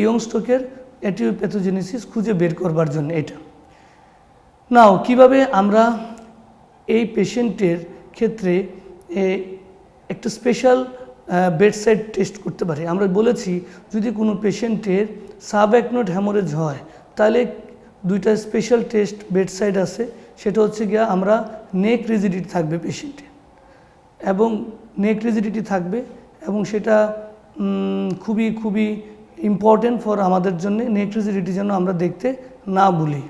ইয়ং স্ট্রোকের এটিওপ্যাথোজেনেসিস খুঁজে বের করবার জন্য। এটা নাও কিভাবে আমরা এই পেশেন্টের ক্ষেত্রে একটা স্পেশাল বেডসাইড টেস্ট করতে পারি। আমরা বলেছি যদি কোনো পেশেন্টের সাবঅ্যাকনোড হ্যামোরেজ হয়, তাহলে দুইটা স্পেশাল টেস্ট বেডসাইড আছে। সেটা হচ্ছে গিয়া আমরা নেক রিজিডিটি থাকবে পেশেন্টের, এবং নেক রিজিডিটি থাকবে, এবং সেটা খুবই ইম্পর্টেন্ট ফর আমাদের জন্য। নেক রিজিডিটি যেন আমরা দেখতে না ভুলি।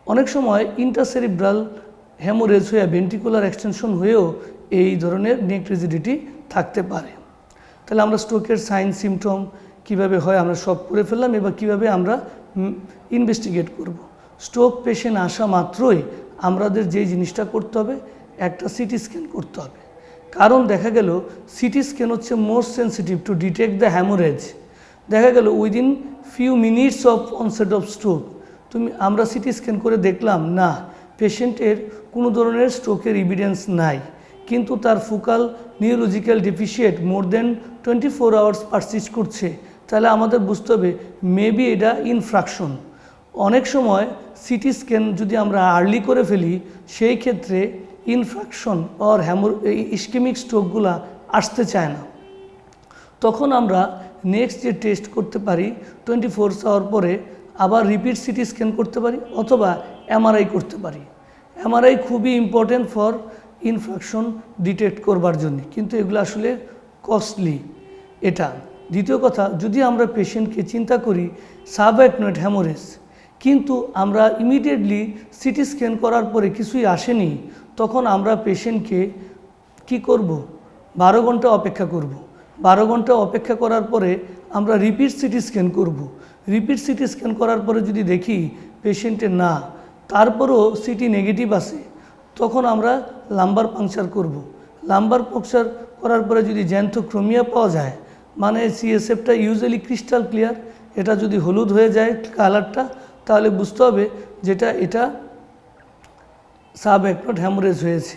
অনেক সময় ইন্টারসেরিব্রাল হ্যামোরেজ হয়ে ভেন্ট্রিকুলার এক্সটেনশন হয়েও এই ধরনের নেক রিজিডিটি থাকতে পারে। তাহলে আমরা স্ট্রোকের সাইন সিমটম কিভাবে হয় আমরা সব করে ফেললাম। এবার কিভাবে আমরা ইনভেস্টিগেট করব। স্ট্রোক পেশেন্ট আসা মাত্রই আমাদের যে জিনিসটা করতে হবে, একটা সিটি স্ক্যান করতে হবে। কারণ দেখা গেল সিটি স্ক্যান হচ্ছে more sensitive to detect the haemorrhage. দেখা গেল within few minutes of onset of stroke আমরা সিটি স্ক্যান করে দেখলাম না পেশেন্টের কোনো ধরনের স্ট্রোকের এভিডেন্স নাই, কিন্তু তার focal neurological deficit more than 24 hours persist করছে, তাহলে আমাদের বুঝতে হবে মেবি এটা ইনফ্রাকশন। অনেক সময় সিটি স্ক্যান যদি আমরা আর্লি করে ফেলি, সেই ক্ষেত্রে ইনফ্রাকশন অর ইসকেমিক স্ট্রোকগুলা আসতে চায় না। তখন আমরা নেক্সট যে টেস্ট করতে পারি 24 আওয়ার পরে আবার রিপিট সিটি স্ক্যান করতে পারি অথবা এমআরআই করতে পারি। এমআরআই খুবই ইম্পর্টেন্ট ফর ইনফ্রাকশন ডিটেক্ট করবার জন্য, কিন্তু এগুলো আসলে কস্টলি। এটা দ্বিতীয় কথা, যদি আমরা পেশেন্টকে চিন্তা করি সাবঅ্যাকনোয়েড হ্যামোরেজ, কিন্তু আমরা ইমিডিয়েটলি সিটি স্ক্যান করার পরে কিছুই আসেনি, তখন আমরা পেশেন্টকে কি করব? 12 ঘন্টা অপেক্ষা করব। 12 ঘন্টা অপেক্ষা করার পরে আমরা রিপিট সিটি স্ক্যান করব। রিপিট সিটি স্ক্যান করার পরে যদি দেখি পেশেন্টের না, তারপরও সিটি নেগেটিভ আছে, তখন আমরা লাম্বার পাংচার করব। লাম্বার পাংচার করার পরে যদি জ্যান্থোক্রোমিয়া পাওয়া যায়, মানে সিএসএফটা ইউজুয়ালি ক্রিস্টাল ক্লিয়ার, এটা যদি হলুদ হয়ে যায় কালারটা, তাহলে বুঝতে হবে যেটা এটা সাবঅ্যাকনোয়েড হ্যামোরেজ হয়েছে,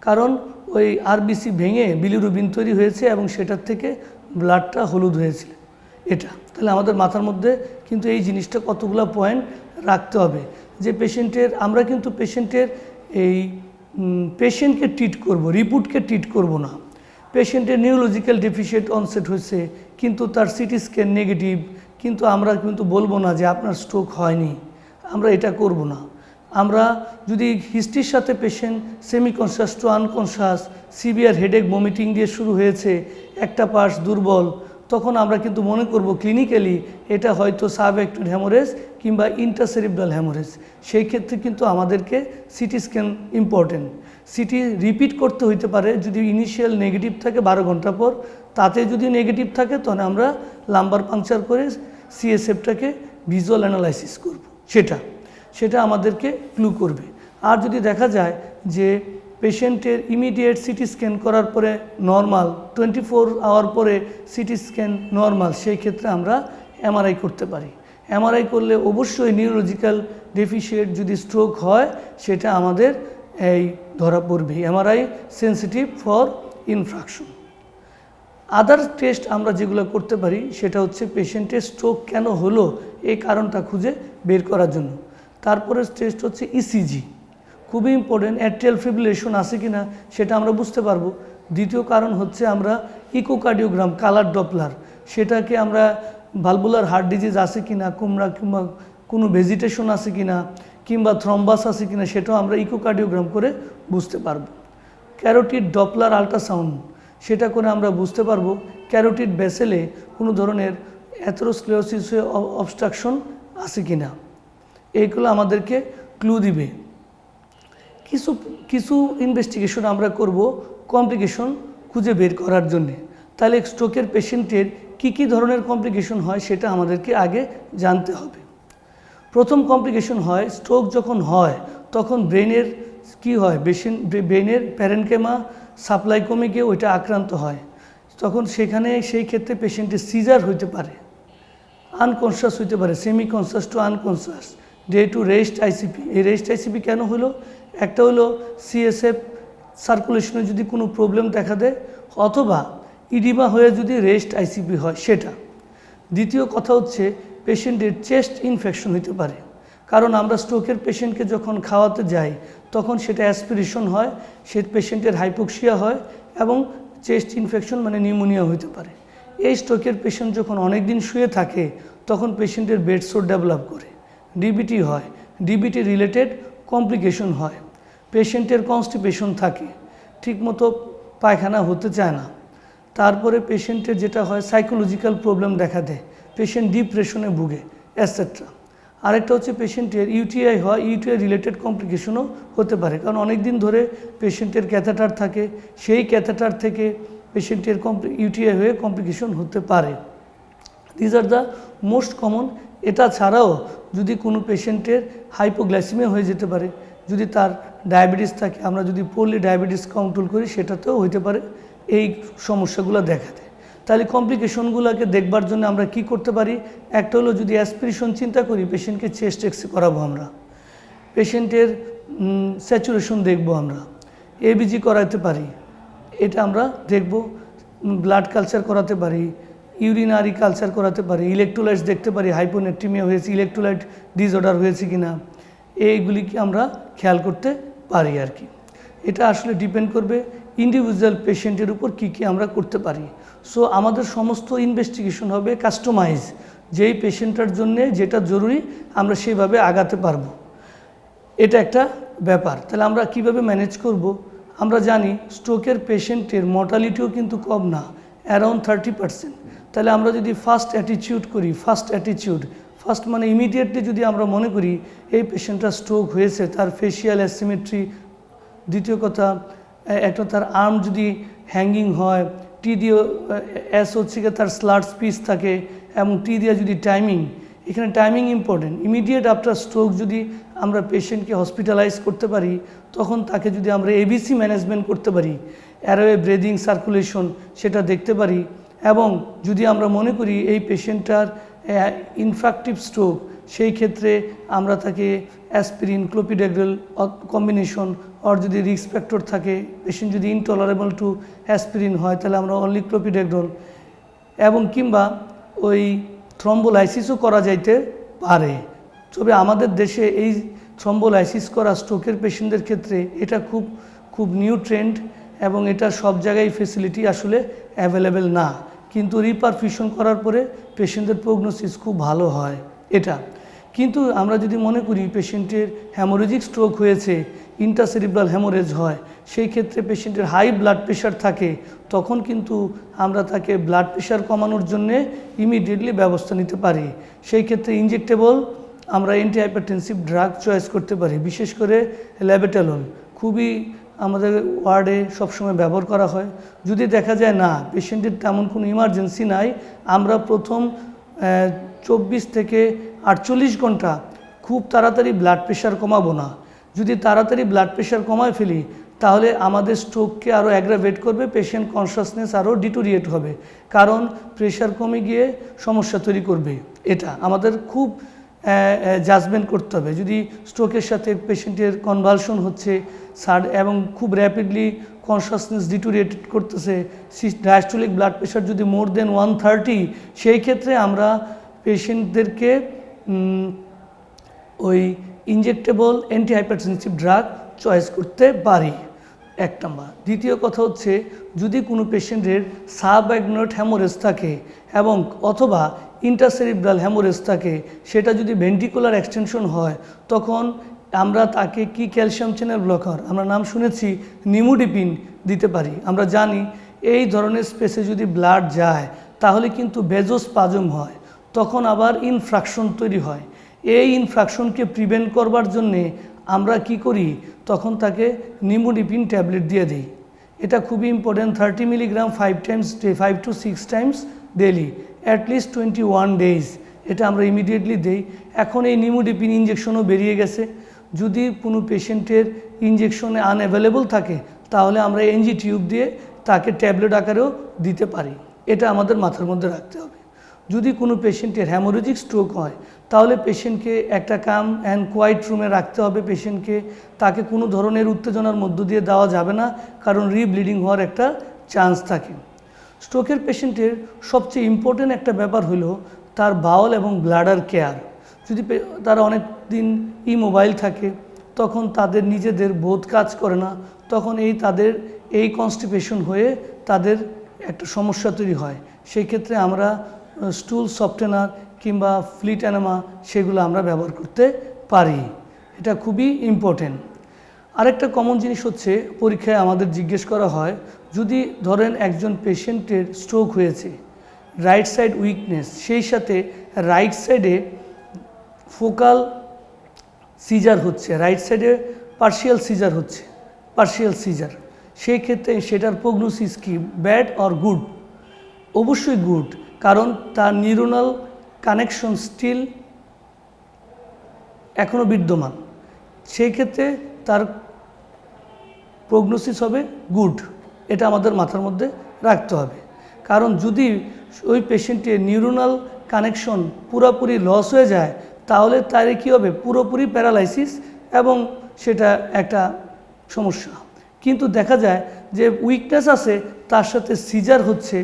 কারণ ওই আরবিসি ভেঙে বিলিরুবিন তৈরি হয়েছে এবং সেটার থেকে ব্লাডটা হলুদ হয়েছিল। এটা তাহলে আমাদের মাথার মধ্যে কিন্তু এই জিনিসটা কতগুলো পয়েন্ট রাখতে হবে যে আমরা কিন্তু পেশেন্টকে ট্রিট করব, রিপোর্টকে ট্রিট করব না। পেশেন্টের নিউরোলজিক্যাল ডেফিসিয়েন্ট অনসেট হয়েছে, কিন্তু তার সিটি স্ক্যান নেগেটিভ, কিন্তু আমরা কিন্তু বলবো না যে আপনার স্ট্রোক হয়নি, আমরা এটা করব না। আমরা যদি হিস্ট্রির সাথে patient semi conscious to unconscious, severe headache vomiting দিয়ে শুরু হয়েছে, একটা পার্টস দুর্বল, তখন আমরা কিন্তু মনে করব ক্লিনিক্যালি এটা হয়তো সাবঅ্যাকনোয়েড হ্যামোরেজ কিংবা ইন্ট্রাসেরিব্রাল হ্যামোরেজ। সেই ক্ষেত্রে কিন্তু আমাদেরকে CT scan important. City repeat করতে হইতে পারে, যদি ইনিশিয়াল নেগেটিভ থাকে 12 ঘন্টা পর, তাতে যদি নেগেটিভ থাকে তখন আমরা লাম্বার পাংচার করে সিএসএফটাকে ভিজুয়াল অ্যানালাইসিস করব। সেটা আমাদেরকে ক্লু করবে। আর যদি দেখা যায় যে পেশেন্টের ইমিডিয়েট সিটি স্ক্যান করার পরে নর্মাল, 24 আওয়ার পরে সিটি স্ক্যান নর্মাল, সেই ক্ষেত্রে আমরা এমআরআই করতে পারি। এমআরআই করলে অবশ্যই নিউরোলজিক্যাল ডেফিসিয়েন্ট যদি স্ট্রোক হয় সেটা আমাদের ধরা পড়বে। MRI sensitive for infraction. Other test আমরা যেগুলো করতে পারি সেটা হচ্ছে পেশেন্টের স্ট্রোক কেন হলো এই কারণটা খুঁজে বের করার জন্য। তারপরে টেস্ট হচ্ছে ইসিজি, খুবই ইম্পর্টেন্ট। অ্যাট্রিয়াল ফিব্রিলেশন আছে কি না সেটা আমরা বুঝতে পারবো। দ্বিতীয় কারণ হচ্ছে আমরা ইকোকার্ডিওগ্রাম, কালার ডপলার, সেটাকে আমরা ভালভুলার হার্ট ডিজিজ আছে কি না, কিংবা কোনো ভেজিটেশন আছে কি না, কিংবা থ্রম্বাস আছে কি না, সেটাও আমরা ইকোকার্ডিওগ্রাম করে বুঝতে পারবো। ক্যারোটিড ডপলার আল্ট্রাসাউন্ড, সেটা করে আমরা বুঝতে পারবো ক্যারোটিড ভেসেলে কোনো ধরনের অ্যাথেরোস্ক্লেরোসিস অবস্ট্রাকশন আছে কি না। এইগুলো আমাদেরকে ক্লু দিবে। কিছু ইনভেস্টিগেশন আমরা করব কমপ্লিকেশন খুঁজে বের করার জন্যে। তাহলে স্ট্রোকের পেশেন্টের কী ধরনের কমপ্লিকেশন হয় সেটা আমাদেরকে আগে জানতে হবে। প্রথম কমপ্লিকেশন হয়, স্ট্রোক যখন হয় তখন ব্রেনের কি হয়, ব্রেনের প্যারেনকেমা সাপ্লাই কমে গিয়ে ওইটা আক্রান্ত হয়, তখন সেই ক্ষেত্রে পেশেন্টের সিজার হইতে পারে, আনকনশাস হইতে পারে, semi conscious to unconscious, due to raised ICP. এই রেস্ট আইসিপি কেন হলো? একটা হলো সিএসএফ সার্কুলেশনে যদি কোনো প্রবলেম দেখা দেয়, অথবা ইডিমা হয়ে যদি রেস্ট আইসিপি হয় সেটা। দ্বিতীয় কথা হচ্ছে পেশেন্টের চেস্ট ইনফেকশন হতে পারে, কারণ আমরা স্ট্রোকের পেশেন্টকে যখন খাওয়াতে যাই তখন সেটা অ্যাসপিরেশন হয়, সে পেশেন্টের হাইপোক্সিয়া হয় এবং চেস্ট ইনফেকশন মানে নিউমোনিয়া হতে পারে। এই স্ট্রোকের পেশেন্ট যখন অনেক দিন শুয়ে থাকে তখন পেশেন্টের বেড সোর ডেভেলপ করে, ডিবিটি হয়, ডিবিটি রিলেটেড কমপ্লিকেশন হয়, পেশেন্টের কনস্টিপেশন থাকে, ঠিকমতো পায়খানা হতে চায় না। তারপরে পেশেন্টের যেটা হয় সাইকোলজিক্যাল প্রবলেম দেখা দেয়, পেশেন্ট ডিপ্রেশনে ভুগে এটসেট্রা। আরেকটা হচ্ছে পেশেন্টের ইউটিআই হয়, ইউটিআই রিলেটেড কমপ্লিকেশনও হতে পারে, কারণ অনেক দিন ধরে পেশেন্টের ক্যাথেটার থাকে, সেই ক্যাথেটার থেকে পেশেন্টের ইউটিআই হয়ে কমপ্লিকেশন হতে পারে। These are the most common. এটা ছাড়াও যদি কোনো পেশেন্টের হাইপোগ্লাইসিমিয়া হয়ে যেতে পারে, যদি তার ডায়াবেটিস থাকে, আমরা যদি পলি ডায়াবেটিস কন্ট্রোল করি সেটাতেও হইতে পারে এই সমস্যাগুলো দেখা দেয়। তাহলে কমপ্লিকেশনগুলোকে দেখবার জন্য আমরা কি করতে পারি? একটা হলো যদি অ্যাসপিরেশন চিন্তা করি, পেশেন্টকে চেস্ট এক্সরে করাবো আমরা। পেশেন্টের স্যাচুরেশন দেখব, আমরা এবিজি করাতে পারি, এটা আমরা দেখব, ব্লাড কালচার করাতে পারি, ইউরিনারি কালচার করাতে পারি, ইলেকট্রোলাইটস দেখতে পারি, হাইপোনেট্রিমিয়া হয়েছে, ইলেকট্রোলাইট ডিসঅর্ডার হয়েছে কিনা, এইগুলিকে আমরা খেয়াল করতে পারি আর কি। এটা আসলে ডিপেন্ড করবে ইন্ডিভিজুয়াল পেশেন্টের উপর কী কী আমরা করতে পারি। সো আমাদের সমস্ত ইনভেস্টিগেশন হবে কাস্টমাইজ, যেই পেশেন্টটার জন্যে যেটা জরুরি আমরা সেভাবে আগাতে পারবো। এটা একটা ব্যাপার। তাহলে আমরা কিভাবে ম্যানেজ করব? আমরা জানি স্ট্রোকের পেশেন্টের মর্টালিটিও কিন্তু কম না, অ্যারাউন্ড 30%। তাহলে আমরা যদি ফার্স্ট মানে ইমিডিয়েটলি যদি আমরা মনে করি এই পেশেন্টটা স্ট্রোক হয়েছে, তার ফেসিয়াল অ্যাসিমেট্রি, দ্বিতীয় কথা একটা তার আর্ম যদি হ্যাঙ্গিং হয়, টি দিয়ে এস হচ্ছে গিয়ে তার স্লাট স্পিচ থাকে, এবং টি দিয়ে যদি টাইমিং, এখানে timing important. Immediate after stroke যদি আমরা পেশেন্টকে হসপিটালাইজ করতে পারি, তখন তাকে যদি আমরা এবিসি ম্যানেজমেন্ট করতে পারি, অ্যারোয়ে ব্রিদিং সার্কুলেশন সেটা দেখতে পারি, এবং যদি আমরা মনে করি এই পেশেন্টটার ইনফ্রাক্টিভ স্ট্রোক, সেই ক্ষেত্রে আমরা তাকে অ্যাসপিরিন ক্লোপিডেগ্রেল কম্বিনেশন, আর যদি রিস্ক ফ্যাক্টর থাকে, পেশেন্ট যদি ইনটলারেবল টু অ্যাসপিরিন হয়, তাহলে আমরা অনলি ক্লোপিডেগ্রল, এবং কিংবা ওই থ্রম্বোলাইসিসও করা যাইতে পারে। তবে আমাদের দেশে এই থ্রম্বোলাইসিস করা স্ট্রোকের পেশেন্টদের ক্ষেত্রে এটা খুব নিউ ট্রেন্ড, এবং এটা সব জায়গায় ফেসিলিটি আসলে অ্যাভেলেবেল না, কিন্তু রিপারফিউশন করার পরে পেশেন্টদের প্রগনোসিস খুব ভালো হয় এটা। কিন্তু আমরা যদি মনে করি পেশেন্টের হ্যামোরেজিক স্ট্রোক হয়েছে, ইন্ট্রাসেরিব্রাল হ্যামোরেজ হয়, সেই ক্ষেত্রে পেশেন্টের হাই ব্লাড প্রেশার থাকে, তখন কিন্তু আমরা তাকে ব্লাড প্রেশার কমানোর জন্যে ইমিডিয়েটলি ব্যবস্থা নিতে পারি। সেই ক্ষেত্রে ইনজেক্টেবল আমরা অ্যান্টিহাইপারটেনসিভ ড্রাগ চয়েস করতে পারি, বিশেষ করে ল্যাবেটালন খুবই আমাদের ওয়ার্ডে সবসময় ব্যবহার করা হয়। যদি দেখা যায় না পেশেন্টের তেমন কোনো ইমার্জেন্সি নাই, আমরা প্রথম 24 থেকে 48 ঘন্টা খুব তাড়াতাড়ি ব্লাড প্রেশার কমাবো না। যদি তাড়াতাড়ি ব্লাড প্রেশার কমায় ফেলি, তাহলে আমাদের স্ট্রোককে আরও অ্যাগ্রাভেট করবে, পেশেন্ট কনসাসনেস আরও ডিটোরিয়েট হবে, কারণ প্রেশার কমে গিয়ে সমস্যা তৈরি করবে। এটা আমাদের খুব জাজমেন্ট করতে হবে। যদি স্ট্রোকের সাথে পেশেন্টের কনভালশন হচ্ছে এবং খুব র্যাপিডলি কনসাসনেস ডিটোরিয়েট করতেছে, ডায়াস্টোলিক ব্লাড প্রেশার যদি মোর দেন 130, সেই ক্ষেত্রে আমরা পেশেন্টদেরকে ওই ইনজেক্টেবল অ্যান্টিহাইপারটেনসিভ ড্রাগ চয়েস করতে পারি, এক নম্বর। দ্বিতীয় কথা হচ্ছে, যদি কোনো পেশেন্টের সাবঅ্যাগনোয়েট হ্যামোরেজ থাকে এবং অথবা ইন্টারসেরিব্রাল হ্যামোরেজ থাকে, সেটা যদি ভেন্ট্রিকুলার এক্সটেনশন হয়, তখন আমরা তাকে কি ক্যালসিয়াম চ্যানেল ব্লকার, আমরা নাম শুনেছি নিমোডিপিন, দিতে পারি। আমরা জানি এই ধরনের স্পেসে যদি ব্লাড যায় তাহলে কিন্তু ভেজোস্পাজম হয়, তখন আবার ইনফ্রাকশন তৈরি হয়। এই ইনফ্রাকশনকে প্রিভেন্ট করবার জন্যে আমরা কি করি, তখন তাকে নিমোডিপিন ট্যাবলেট দিয়ে দিই। এটা খুবই important, 30 milligram 5 to 6 Times daily, at least 21 days. এটা আমরা ইমিডিয়েটলি দেই। এখন এই নিমোডিপিন ইঞ্জেকশনও বেরিয়ে গেছে। যদি কোনো পেশেন্টের ইঞ্জেকশনে আনঅ্যাভেলেবল থাকে, তাহলে আমরা এনজি টিউব দিয়ে তাকে ট্যাবলেট আকারেও দিতে পারি। এটা আমাদের মাথার মধ্যে রাখতে হবে। যদি কোনো পেশেন্টের হ্যামোরেজিক স্ট্রোক হয়, তাহলে পেশেন্টকে একটা কাম অ্যান্ড কোয়াইট রুমে রাখতে হবে। পেশেন্টকে তাকে কোনো ধরনের উত্তেজনার মধ্য দিয়ে দেওয়া যাবে না, কারণ রিব্লিডিং হওয়ার একটা চান্স থাকে। স্ট্রোকের পেশেন্টের সবচেয়ে ইম্পর্টেন্ট একটা ব্যাপার হলো তার বাউল এবং ব্লাডার কেয়ার। যদি তারা অনেক দিন ইমোবাইল থাকে, তখন তাদের নিজেদের বোধ কাজ করে না, তখন তাদের কনস্টিপেশন হয়ে তাদের একটা সমস্যা তৈরি হয়। সেই ক্ষেত্রে আমরা স্টুল সফটেনার কিংবা ফ্লিট অ্যানেমা সেগুলো আমরা ব্যবহার করতে পারি। এটা খুবই ইম্পর্টেন্ট। আরেকটা কমন জিনিস হচ্ছে, পরীক্ষায় আমাদের জিজ্ঞেস করা হয়, যদি ধরেন একজন পেশেন্টের স্ট্রোক হয়েছে, রাইট সাইড উইকনেস, সেই সাথে রাইট সাইডে ফোকাল সিজার হচ্ছে, রাইট সাইডে পার্শিয়াল সিজার, সেই ক্ষেত্রে সেটার প্রগনোসিস কি, ব্যাড অর গুড? অবশ্যই গুড, কারণ তার নিউরোনাল কানেকশন স্টিল এখনও বিদ্যমান। সেই ক্ষেত্রে তার প্রগনোসিস হবে গুড। এটা আমাদের মাথার মধ্যে রাখতে হবে, কারণ যদি ওই পেশেন্টের নিউরোনাল কানেকশন পুরোপুরি লস হয়ে যায়, তাহলে তার কী হবে, পুরোপুরি প্যারালাইসিস এবং সেটা একটা সমস্যা। কিন্তু দেখা যায় যে উইকনেস আছে তার সাথে সিজার হচ্ছে,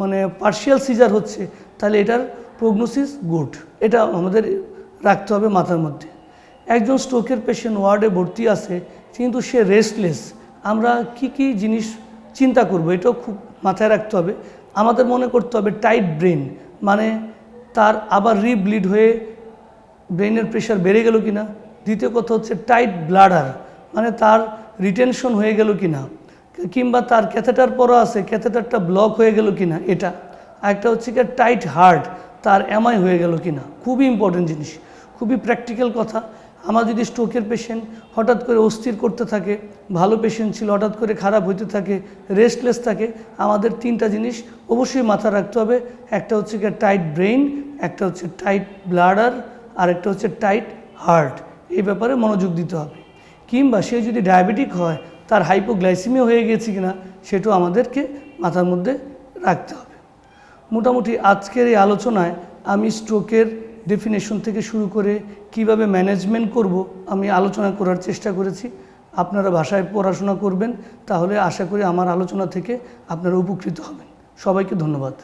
মানে পার্শিয়াল সিজার হচ্ছে, তাহলে এটার প্রগনোসিস গুড। এটা আমাদের রাখতে হবে মাথার মধ্যে। একজন স্ট্রোকের পেশেন্ট ওয়ার্ডে ভর্তি আছে কিন্তু সে রেস্টলেস, আমরা কি জিনিস চিন্তা করব এটাও খুব মাথায় রাখতে হবে। আমাদের মনে করতে হবে টাইট ব্রেন, মানে তার আবার রিব্লিড হয়ে ব্রেনের প্রেশার বেড়ে গেল কিনা। দ্বিতীয় কথা হচ্ছে টাইট ব্লাডার, মানে তার রিটেনশন হয়ে গেল কিনা, কিংবা তার ক্যাথেটার পরা আছে, ক্যাথেটারটা ব্লক হয়ে গেল কিনা এটা। আরেকটা হচ্ছে কি টাইট হার্ট, তার এমআই হয়ে গেল কিনা। খুবই ইম্পর্টেন্ট জিনিস, খুবই প্র্যাকটিক্যাল কথা। আমার যদি স্ট্রোকের পেশেন্ট হঠাৎ করে অস্থির করতে থাকে, ভালো পেশেন্ট ছিল হঠাৎ করে খারাপ হইতে থাকে, রেস্টলেস থাকে, আমাদের তিনটা জিনিস অবশ্যই মাথায় রাখতে হবে। একটা হচ্ছে কি টাইট ব্রেন, একটা হচ্ছে টাইট ব্লাডার, আর একটা হচ্ছে টাইট হার্ট। এই ব্যাপারে মনোযোগ দিতে হবে। কিংবা সে যদি ডায়াবেটিক হয়, তার হাইপোগ্লাইসিমিয়া হয়ে গেছে কিনা সেটাও আমাদেরকে মাথার মধ্যে রাখতে হবে। মোটামুটি আজকের এই আলোচনায় আমি স্ট্রোকের ডেফিনেশন থেকে শুরু করে কিভাবে ম্যানেজমেন্ট করব আমি আলোচনা করার চেষ্টা করেছি। আপনারা ভাষায় পড়াশোনা করবেন, তাহলে আশা করি আমার আলোচনা থেকে আপনারা উপকৃত হবেন। সবাইকে ধন্যবাদ।